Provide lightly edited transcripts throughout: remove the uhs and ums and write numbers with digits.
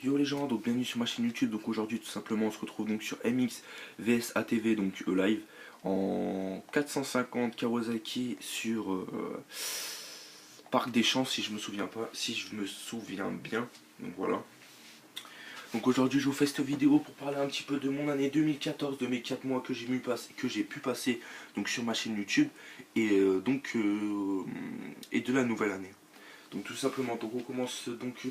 Yo les gens, donc bienvenue sur ma chaîne YouTube. Donc aujourd'hui tout simplement on se retrouve donc sur MX vs ATV, donc live en 450 Kawasaki sur Parc des Champs, si je me souviens pas, si je me souviens bien. Donc voilà. Donc aujourd'hui je vous fais cette vidéo pour parler un petit peu de mon année 2014, de mes 4 mois que j'ai pu passer donc sur ma chaîne YouTube et de la nouvelle année. Donc tout simplement, donc on commence donc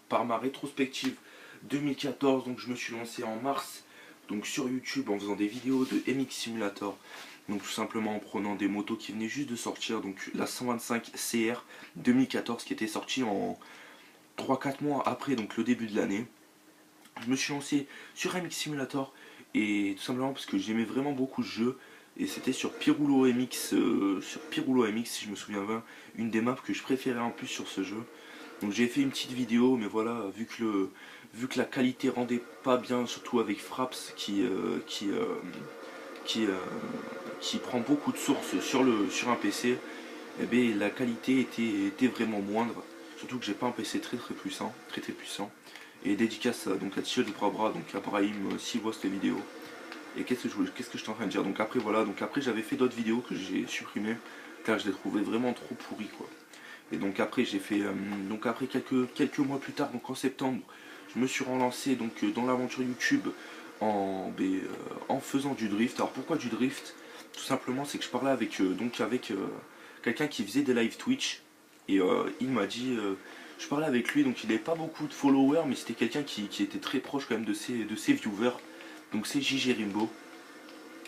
par ma rétrospective 2014. Donc je me suis lancé en mars donc sur YouTube en faisant des vidéos de MX Simulator. Donc tout simplement en prenant des motos qui venaient juste de sortir, donc la 125 CR 2014 qui était sortie en 3-4 mois après donc le début de l'année. Je me suis lancé sur MX Simulator et tout simplement parce que j'aimais vraiment beaucoup ce jeu. Et c'était sur Piroulo MX, si je me souviens bien, une des maps que je préférais en plus sur ce jeu. Donc j'ai fait une petite vidéo, mais voilà, vu que la qualité rendait pas bien, surtout avec Fraps qui, euh, qui prend beaucoup de sources sur un PC, eh bien, la qualité était vraiment moindre. Surtout que j'ai pas un PC très puissant, très puissant. Et dédicace donc à Tichel du Bras, donc à Brahim s'il voit cette vidéo. Et qu'est-ce que je suis en train de dire? Donc après voilà, donc après j'avais fait d'autres vidéos que j'ai supprimées car je les trouvais vraiment trop pourries quoi. Et donc après j'ai fait donc après quelques mois plus tard, donc en septembre, je me suis relancé donc dans l'aventure YouTube en faisant du drift. Alors pourquoi du drift? Tout simplement c'est que je parlais avec quelqu'un qui faisait des live Twitch et il m'a dit je parlais avec lui, donc il n'avait pas beaucoup de followers, mais c'était quelqu'un qui était très proche quand même de ses viewers. Donc c'est JG Rimbo.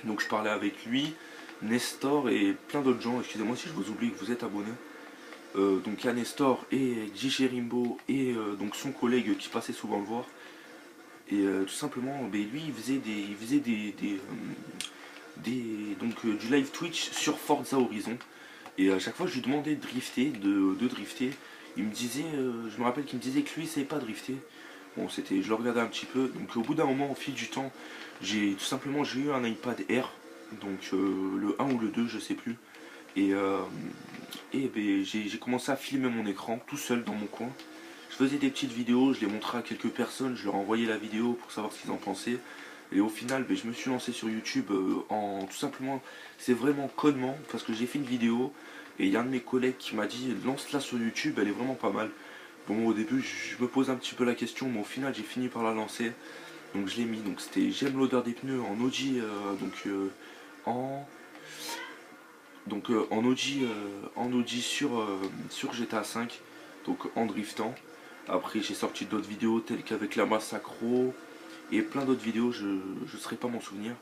Donc je parlais avec lui, Nestor et plein d'autres gens. Excusez-moi si je vous oublie que vous êtes abonnés. Donc il y a Nestor et JG Rimbo et donc son collègue qui passait souvent le voir. Et tout simplement, lui il faisait du live Twitch sur Forza Horizon. Et à chaque fois je lui demandais de drifter. Il me disait, je me rappelle qu'il me disait que lui il savait pas drifter. Bon, je le regardais un petit peu. Donc au bout d'un moment, au fil du temps, j'ai eu un iPad Air, donc le 1 ou le 2, je sais plus. Et, j'ai commencé à filmer mon écran tout seul dans mon coin. Je faisais des petites vidéos, je les montrais à quelques personnes, je leur envoyais la vidéo pour savoir ce qu'ils en pensaient. Et au final, je me suis lancé sur YouTube en tout simplement, c'est vraiment connement, parce que j'ai fait une vidéo et il y a un de mes collègues qui m'a dit lance-la sur YouTube, elle est vraiment pas mal. Bon, au début, je me pose un petit peu la question, mais au final, j'ai fini par la lancer. Donc, je l'ai mis. Donc, c'était j'aime l'odeur des pneus en Audi, en en Audi sur GTA 5, donc en driftant. Après, j'ai sorti d'autres vidéos telles qu'avec la Massacro et plein d'autres vidéos, je ne saurais pas m'en souvenir.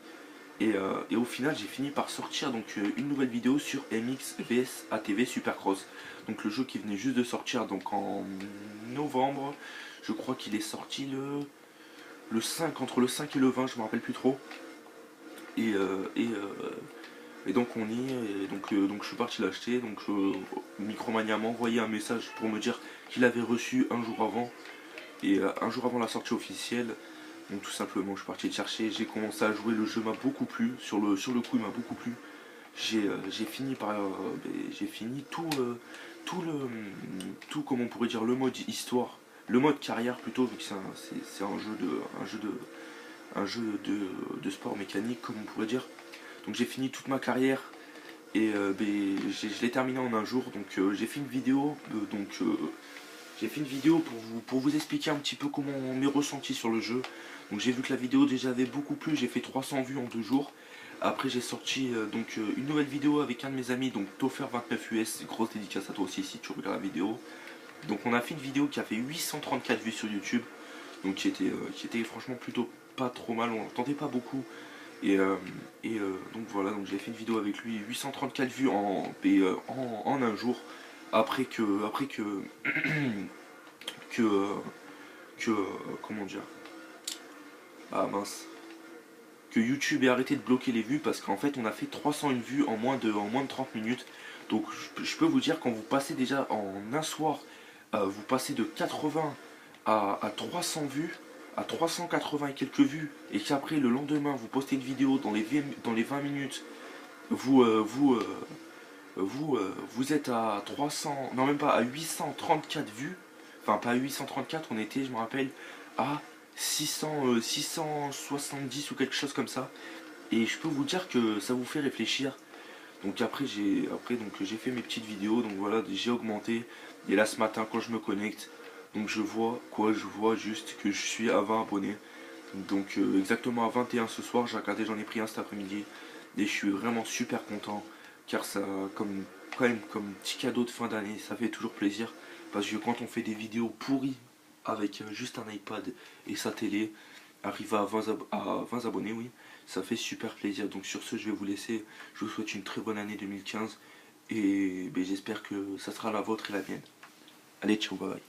Et au final, j'ai fini par sortir une nouvelle vidéo sur MX vs ATV Supercross. Donc le jeu qui venait juste de sortir donc en novembre. Je crois qu'il est sorti le 5, entre le 5 et le 20, je me rappelle plus trop. Et, euh, et, euh, et donc on y est, donc je suis parti l'acheter. Donc Micromania m'a envoyé un message pour me dire qu'il avait reçu un jour avant. Et un jour avant la sortie officielle. Donc tout simplement je suis parti le chercher, j'ai commencé à jouer, le jeu m'a beaucoup plu, sur le coup il m'a beaucoup plu. J'ai fini j'ai fini tout comme on pourrait dire le mode histoire, le mode carrière plutôt, vu que c'est un jeu de sport mécanique comme on pourrait dire. Donc j'ai fini toute ma carrière et je l'ai terminé en un jour. Donc j'ai fait une vidéo pour vous expliquer un petit peu comment mes ressentis sur le jeu. Donc j'ai vu que la vidéo déjà avait beaucoup plu, j'ai fait 300 vues en 2 jours. Après j'ai sorti une nouvelle vidéo avec un de mes amis, donc Toffer29US, grosse dédicace à toi aussi si tu regardes la vidéo. Donc on a fait une vidéo qui a fait 834 vues sur YouTube, donc qui était franchement plutôt pas trop mal, on l'entendait pas beaucoup. Donc voilà, donc j'ai fait une vidéo avec lui, 834 vues en un jour, après que, euh, comment dire, ah mince, que YouTube ait arrêté de bloquer les vues parce qu'en fait on a fait 301 vues en moins de 30 minutes. Donc je peux vous dire quand vous passez déjà en un soir, vous passez de 80 à 300 vues, à 380 et quelques vues, et qu'après le lendemain vous postez une vidéo dans les 20 minutes, vous, vous êtes à 300, non même pas à 834 vues. enfin pas 834, on était, je me rappelle, à 670 ou quelque chose comme ça. Et je peux vous dire que ça vous fait réfléchir. Donc après j'ai fait mes petites vidéos, donc voilà, j'ai augmenté. Et là ce matin quand je me connecte, donc je vois quoi, je vois juste que je suis à 20 abonnés. Donc exactement à 21 ce soir, j'ai regardé, j'en ai pris un cet après-midi. Et je suis vraiment super content, car ça, comme, quand même, comme petit cadeau de fin d'année, ça fait toujours plaisir. Parce que quand on fait des vidéos pourries avec juste un iPad et sa télé, arriver à 20 abonnés, oui, ça fait super plaisir. Donc sur ce, je vais vous laisser. Je vous souhaite une très bonne année 2015 et ben, j'espère que ça sera la vôtre et la mienne. Allez, ciao, bye bye.